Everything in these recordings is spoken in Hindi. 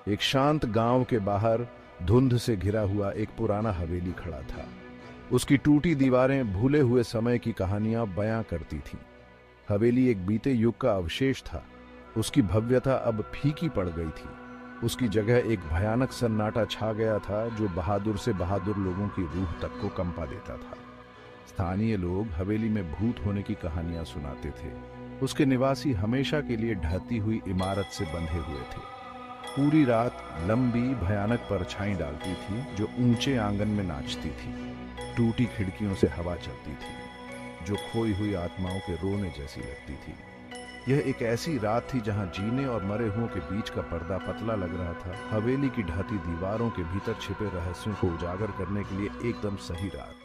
एक शांत गांव के बाहर धुंध से घिरा हुआ एक पुराना हवेली खड़ा था। उसकी टूटी दीवारें भूले हुए समय की कहानियां बयां करती थीं। हवेली एक बीते युग का अवशेष था। उसकी भव्यता अब फीकी पड़ गई थी। उसकी जगह एक भयानक सन्नाटा छा गया था जो बहादुर से बहादुर लोगों की रूह तक को कंपा देता था। स्थानीय लोग हवेली में भूत होने की कहानियां सुनाते थे। उसके निवासी हमेशा के लिए ढहती हुई इमारत से बंधे हुए थे। पूरी रात लंबी भयानक परछाई डालती थी जो ऊंचे आंगन में नाचती थी। टूटी खिड़कियों से हवा चलती थी जो खोई हुई आत्माओं के रोने जैसी लगती थी। यह एक ऐसी रात थी जहां जीने और मरे हुओं के बीच का पर्दा पतला लग रहा था। हवेली की ढहती दीवारों के भीतर छिपे रहस्यों को उजागर करने के लिए एकदम सही रात।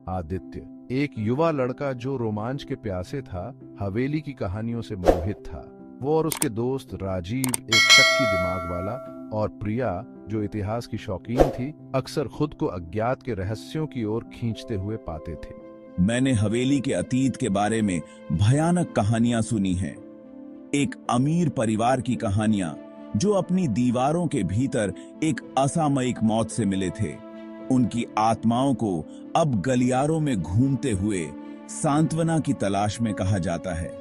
आदित्य, एक युवा लड़का जो रोमांच के प्यासे था, हवेली की कहानियों से मोहित था। वो और उसके दोस्त राजीव, एक शक्की दिमाग वाला, और प्रिया जो इतिहास की शौकीन थी, अक्सर खुद को अज्ञात के रहस्यों की ओर खींचते हुए पाते थे। मैंने हवेली के अतीत के बारे में भयानक कहानियां सुनी हैं। एक अमीर परिवार की कहानियां जो अपनी दीवारों के भीतर एक असामयिक मौत से मिले थे। उनकी आत्माओं को अब गलियारों में घूमते हुए सांत्वना की तलाश में कहा जाता है।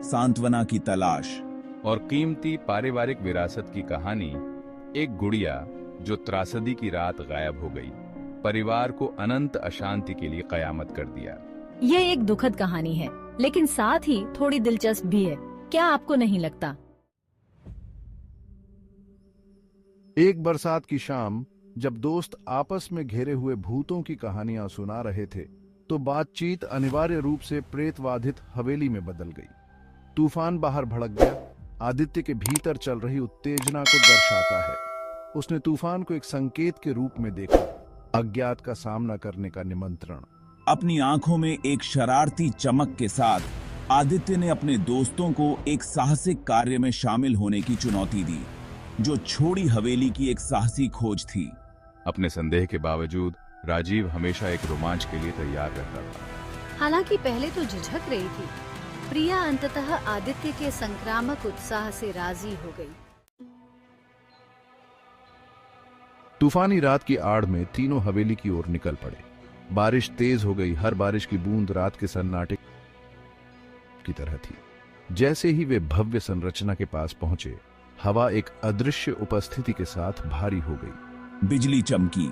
सांत्वना की तलाश। और कीमती पारिवारिक विरासत की कहानी, एक गुड़िया जो त्रासदी की रात गायब हो गई, परिवार को अनंत अशांति के लिए कयामत कर दिया। यह एक दुखद कहानी है, लेकिन साथ ही थोड़ी दिलचस्प भी है। क्या आपको नहीं लगता? एक बरसात की शाम जब दोस्त आपस में घेरे हुए भूतों की कहानियां सुना रहे थे, तो बातचीत अनिवार्य रूप से प्रेतवाधित हवेली में बदल गई। तूफान बाहर भड़क गया। आदित्य के भीतर चल रही उत्तेजना को दर्शाता है। उसने तूफान को एक संकेत के रूप में देखा, अज्ञात का सामना करने का निमंत्रण। अपनी आंखों में एक शरारती चमक के साथ आदित्य ने अपने दोस्तों को एक साहसिक कार्य में शामिल होने की चुनौती दी, जो छोड़ी हवेली की एक साहसी खोज थी। अपने संदेह के बावजूद राजीव हमेशा एक रोमांच के लिए तैयार रहता था। हालांकि पहले तो झिझक रही थी, प्रिया अंततः आदित्य के संक्रामक उत्साह से राजी हो गई। तूफानी रात की आड़ में तीनों हवेली की ओर निकल पड़े। बारिश तेज हो गई। हर बारिश की बूंद रात के सन्नाटे की तरह थी। जैसे ही वे भव्य संरचना के पास पहुंचे, हवा एक अदृश्य उपस्थिति के साथ भारी हो गई। बिजली चमकी,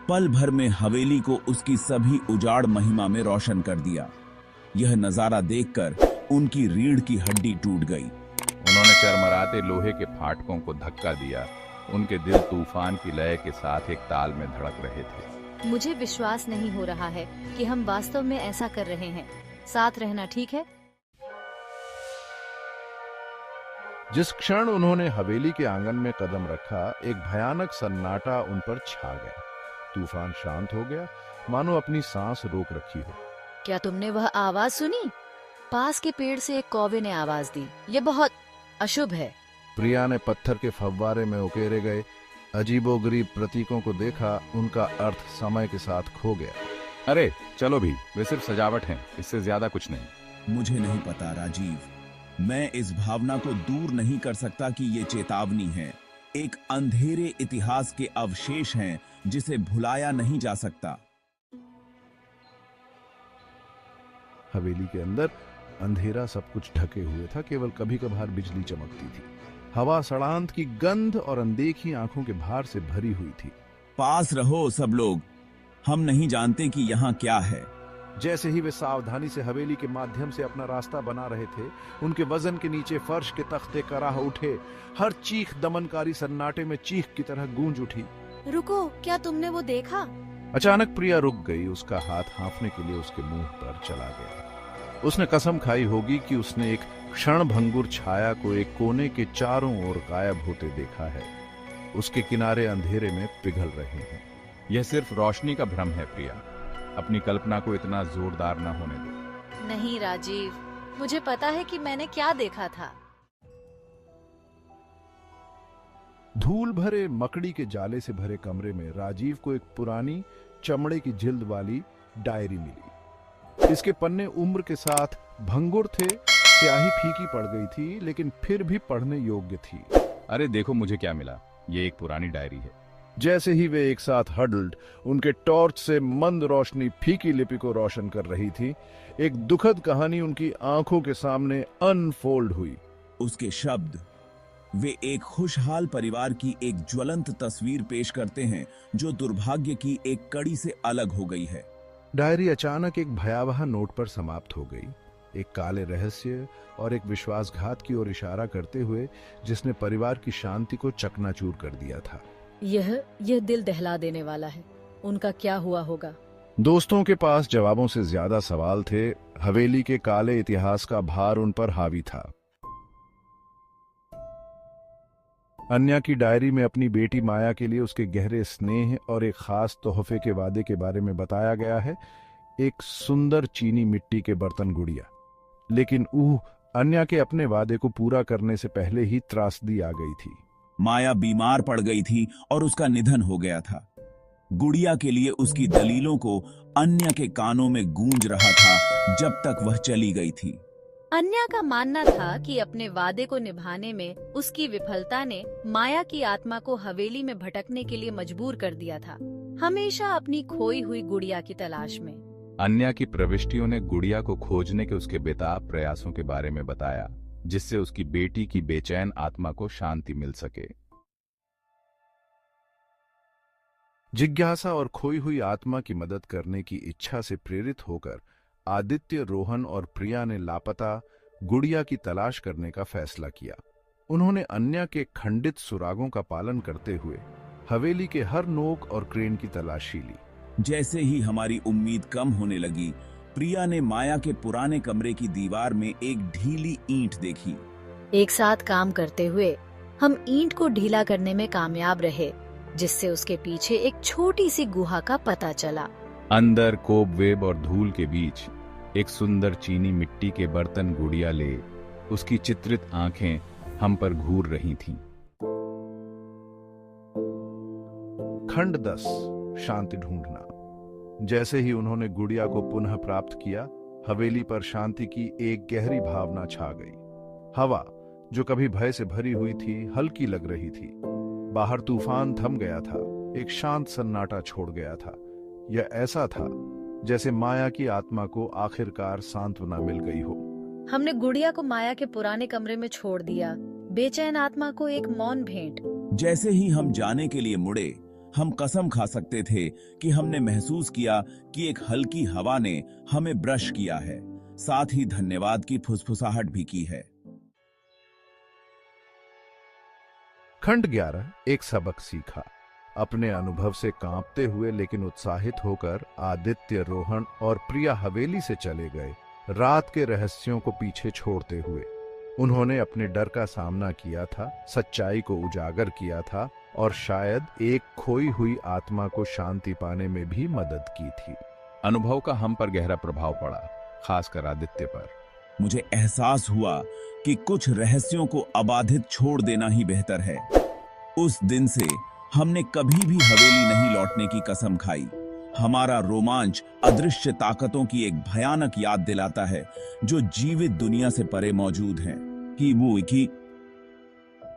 पल भर में हवेली को उसकी सभी उजाड़ महिमा में रोशन कर दिया। यह नजारा देखकर उनकी रीढ़ की हड्डी टूट गई। उन्होंने चरमराते लोहे के फाटकों को धक्का दिया। उनके दिल तूफान की लय के साथ एक ताल में धड़क रहे थे। मुझे विश्वास नहीं हो रहा है कि हम वास्तव में ऐसा कर रहे हैं। साथ रहना ठीक है? जिस क्षण उन्होंने हवेली के आंगन में कदम रखा, एक भयानक सन्नाटा उन पर छा गया। तूफान शांत हो गया, मानो अपनी सांस रोक रखी हो। क्या तुमने वह आवाज सुनी? पास के पेड़ से एक कौवे ने आवाज दी। यह बहुत अशुभ है। प्रिया ने पत्थर के फव्वारे में उकेरे गए अजीबोगरीब प्रतीकों को देखा। उनका अर्थ समय के साथ खो गया। अरे चलो भी, वे सिर्फ सजावट हैं, इससे ज्यादा कुछ नहीं। मुझे नहीं पता राजीव, मैं इस भावना को दूर नहीं कर सकता कि ये चेतावनी है। एक अंधेरे इतिहास के अवशेष हैं जिसे भुलाया नहीं जा सकता। हवेली के अंदर अंधेरा सब कुछ ढके हुए था। केवल कभी कभार बिजली चमकती थी। हवा सड़ांत की गंध और अनदेखी आंखों के भार से भरी हुई थी। पास रहो सब लोग, हम नहीं जानते कि यहाँ क्या है। जैसे ही वे सावधानी से हवेली के माध्यम से अपना रास्ता बना रहे थे, उनके वजन के नीचे फर्श के तख्ते कराह उठे। हर चीख दमनकारी सन्नाटे में चीख की तरह गूंज उठी। रुको, क्या तुमने वो देखा? अचानक प्रिया रुक गई। उसका हाथ हाँफने के लिए उसके मुंह पर चला गया। उसने कसम खाई होगी कि उसने एक क्षणभंगुर छाया को एक कोने के चारों ओर गायब होते देखा है। उसके किनारे अंधेरे में पिघल रहे हैं। यह सिर्फ रोशनी का भ्रम है प्रिया। अपनी कल्पना को इतना जोरदार न होने दो। नहीं राजीव, मुझे पता है कि मैंने क्या देखा था। धूल भरे मकड़ी के जाले से भरे कमरे में राजीव को एक पुरानी चमड़े की जिल्द वाली डायरी मिली। इसके पन्ने उम्र के साथ भंगुर थे, स्याही फीकी पड़ गई थी, लेकिन फिर भी पढ़ने योग्य थी। अरे देखो मुझे क्या मिला, ये एक पुरानी डायरी है। जैसे ही वे एक साथ हडल्ड, उनके टॉर्च से मंद रोशनी फीकी लिपि को रोशन कर रही थी। एक दुखद कहानी उनकी आंखों के सामने अनफोल्ड हुई। उसके शब्द वे एक खुशहाल परिवार की एक ज्वलंत तस्वीर पेश करते हैं जो दुर्भाग्य की एक कड़ी से अलग हो गई है। डायरी अचानक एक भयावह नोट पर समाप्त हो गई, एक काले रहस्य और एक विश्वासघात की ओर इशारा करते हुए जिसने परिवार की शांति को चकनाचूर कर दिया था। यह दिल दहला देने वाला है। उनका क्या हुआ होगा? दोस्तों के पास जवाबों से ज्यादा सवाल थे। हवेली के काले इतिहास का भार उन पर हावी था। अन्या की डायरी में अपनी बेटी माया के लिए उसके गहरे स्नेह और एक खास तोहफे के वादे के बारे में बताया गया है, एक सुंदर चीनी मिट्टी के बर्तन गुड़िया। लेकिन अन्या के अपने वादे को पूरा करने से पहले ही त्रासदी आ गई थी। माया बीमार पड़ गई थी और उसका निधन हो गया था। गुड़िया के लिए उसकी दलीलों को अन्या के कानों में गूंज रहा था जब तक वह चली गई थी। अन्या का मानना था कि अपने वादे को निभाने में उसकी विफलता ने माया की आत्मा को हवेली में भटकने के लिए मजबूर कर दिया था, हमेशा अपनी खोई हुई गुड़िया की तलाश में। अन्या की प्रविष्टियों ने गुड़िया को खोजने के उसके बेताब प्रयासों के बारे में बताया, जिससे उसकी बेटी की बेचैन आत्मा को शांति मिल सके। जिज्ञासा और खोई हुई आत्मा की मदद करने की इच्छा से प्रेरित होकर आदित्य, रोहन और प्रिया ने लापता गुड़िया की तलाश करने का फैसला किया। उन्होंने अन्या के खंडित सुरागों का पालन करते हुए हवेली के हर नोक और क्रेन की तलाशी ली। जैसे ही हमारी उम्मीद कम होने लगी, प्रिया ने माया के पुराने कमरे की दीवार में एक ढीली ईंट देखी। एक साथ काम करते हुए हम ईंट को ढीला करने में कामयाब रहे, जिससे उसके पीछे एक छोटी सी गुहा का पता चला। अंदर कोबवेब और धूल के बीच एक सुंदर चीनी मिट्टी के बर्तन गुड़िया ले उसकी चित्रित आंखें हम पर घूर रही थीं। खंड 10 शांति ढूंढना। जैसे ही उन्होंने गुड़िया को पुनः प्राप्त किया, हवेली पर शांति की एक गहरी भावना छा गई। हवा, जो कभी भय से भरी हुई थी, हल्की लग रही थी। बाहर तूफान थम गया था, एक शांत सन्नाटा छोड़ गया था। यह ऐसा था जैसे माया की आत्मा को आखिरकार सांत्वना मिल गई हो। हमने गुड़िया को माया के पुराने कमरे में छोड़ दिया, बेचैन आत्मा को एक मौन भेंट। जैसे ही हम जाने के लिए मुड़े, हम कसम खा सकते थे कि हमने महसूस किया कि एक हल्की हवा ने हमें ब्रश किया है, साथ ही धन्यवाद की फुसफुसाहट भी की है। खंड 11 एक सबक सीखा। अपने अनुभव से कांपते हुए लेकिन उत्साहित होकर आदित्य, रोहन और प्रिया हवेली से चले गए, रात के रहस्यों को पीछे छोड़ते हुए। उन्होंने अपने डर का सामना किया था, सच्चाई को उजागर किया था और शायद एक खोई हुई आत्मा को शांति पाने में भी मदद की थी। अनुभव का हम पर गहरा प्रभाव पड़ा, खासकर आदित्य पर। मुझे एहसास हुआ कि कुछ रहस्यों को अबाधित छोड़ देना ही बेहतर है। उस दिन से हमने कभी भी हवेली नहीं लौटने की कसम खाई। हमारा रोमांच अदृश्य ताकतों की एक भयानक याद दिलाता है जो जीवित दुनिया से परे मौजूद हैं।